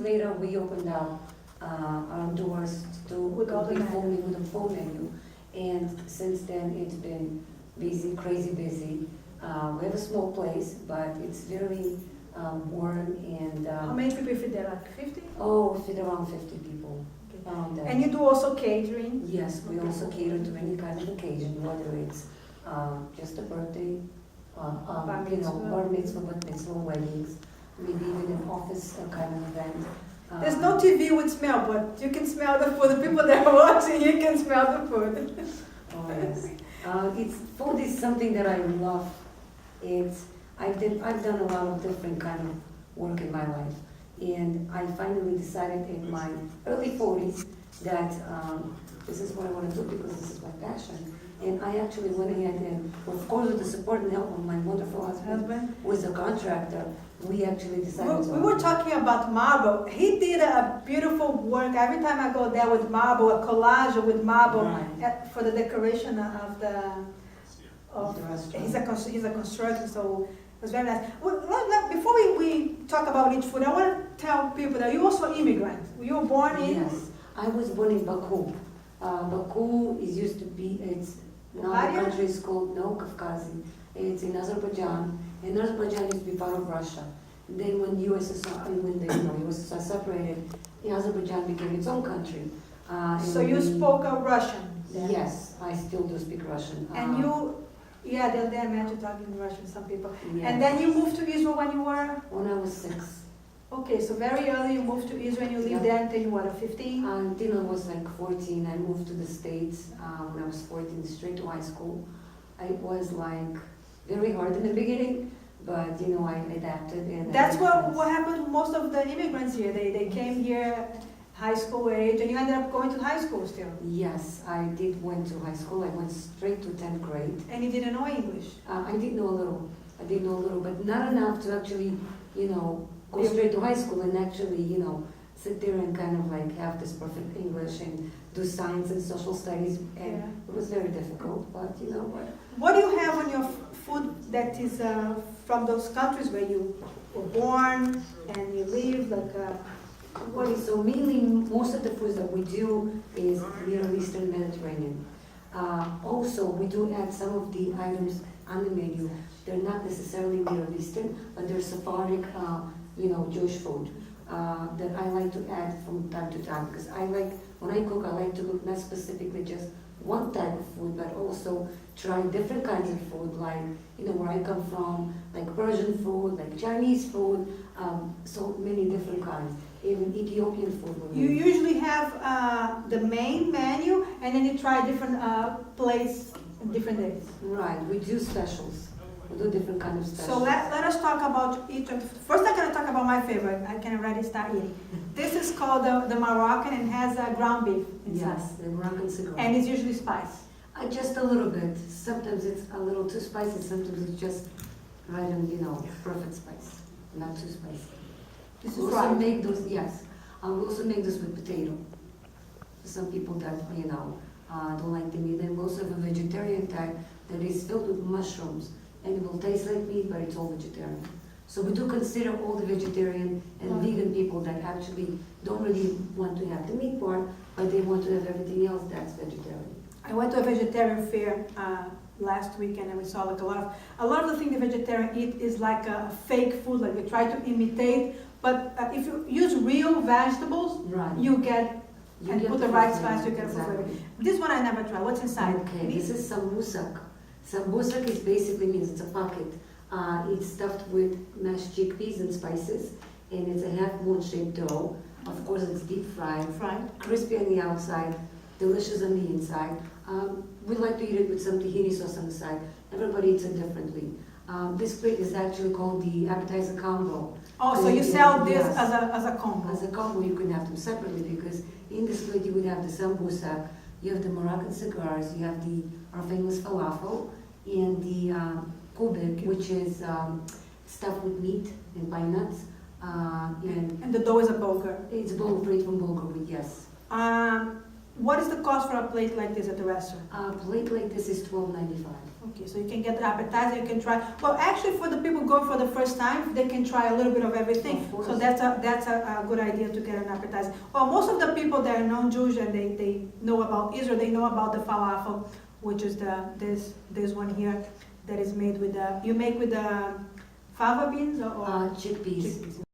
later, we opened up our doors to With all the complete menu. with a full menu. And since then, it's been busy, crazy busy. We have a small place, but it's very warm and. How many people fit there, like 50? Oh, we fit around 50 people. Okay. Around that. And you do also catering? Yes, we also cater to any kind of occasion, whether it's just a birthday, Bar you know, mitzvah. bar mitzvah, bat mitzvah, weddings, maybe even an office kind of event. There's no TV with smell, but you can smell the food. The people that are watching, you can smell the food. Oh, yes. Food is something that I love. I've done a lot of different kind of work in my life, and I finally decided in my early 40s that this is what I want to do because this is my passion. And I actually went ahead and, of course, with the support and help of my wonderful husband, who is a contractor, we actually decided We were talking about marble. He did a beautiful work. Every time I go there with marble, a collage with marble Right. for the decoration of the restaurant. he's a constructor, so it was very nice. Before we talk about each food, I want to tell people that you're also immigrant. You were born in? Yes, I was born in Baku. Baku is used to be, it's now the Bulgaria? country is called Kafkazi. It's in Azerbaijan, and Azerbaijan used to be part of Russia. Then when USSR separated, Azerbaijan became its own country. So you spoke Russian? Then. Yes, I still do speak Russian. And you, yeah, the other day I met you talking Russian, some people. Yes. And then you moved to Israel when you were? When I was 6. Okay, so very early you moved to Israel and you lived there until you were 15? Until I was like 14, I moved to the States. When I was 14, straight to high school. It was like very hard in the beginning, but you know, I adapted. And That's what happened to most of the immigrants here. They came here high school age, and you ended up going to high school still. Yes, I went to high school. I went straight to 10th grade. And you didn't know English? I did know a little. I did know a little, but not enough to actually, you know, go straight to high school and actually, you know, sit there and kind of like have this perfect English and do science and social studies. And it was very difficult, but you know what? What do you have on your food that is from those countries where you were born and you live? So mainly, most of the foods that we do is Middle Eastern Mediterranean. Also, we do add some of the items on the menu. They're not necessarily Middle Eastern, but they're Sephardic, you know, Jewish food that I like to add from time to time. Because when I cook, I like to cook not specifically just one type of food, but also try different kinds of food, like, you know, where I come from, like Persian food, like Chinese food, so many different kinds. Even Ethiopian food. You usually have the main menu, and then you try different plates on different days. Right, we do specials. We do different kind of specials. So let us talk about each of the, first I'm going to talk about my favorite. I can already start eating. This is called the Moroccan and has ground beef inside. Yes, the Moroccan cigar. And it's usually spiced. Just a little bit. Sometimes it's a little too spicy, sometimes it's just right on, you know, perfect spice. Not too spicy. This We is also right. make those, yes. We also make this with potato. For some people that, you know, don't like the meat. And we also have a vegetarian type that is filled with mushrooms. And it will taste like meat, but it's all vegetarian. So we do consider all the vegetarian and vegan people that actually don't really want to have the meat part, but they want to have everything else that's vegetarian. I went to a vegetarian fair last weekend, and we saw like a lot of the things the vegetarian eat is like a fake food, like they try to imitate. But if you use real vegetables, Right. you get and get put the the right flavor, spice, you get exactly. the flavor. This one I never tried. What's inside? Okay, this is sambusak. Sambusak is basically means it's a pocket. It's stuffed with mashed chickpeas and spices, and it's a half-moon shaped dough. Of course, it's deep fried, crispy on the outside, delicious on the inside. We like to eat it with some tahini sauce on the side. Everybody eats it differently. This plate is actually called the appetizer combo. Oh, so you sell this Yes. as a combo? As a combo, you can have them separately because in this plate you would have the sambusak, you have the Moroccan cigars, you have our famous falafel, and the kubik, which is stuffed with meat and pine nuts. And the dough is a bulgur. It's bulgur, made from bulgur wheat, yes. what is the cost for a plate like this at the restaurant? A plate like this is $12.95. Okay, so you can get the appetizer, you can try, well, actually for the people going for the first time, they can try a little bit of everything. Of course. So that's a good idea to get an appetizer. Well, most of the people that are non-Jewish and they know about Israel, they know about the falafel, which is this one here that is made with you make with the fava beans or Chickpeas. chickpeas.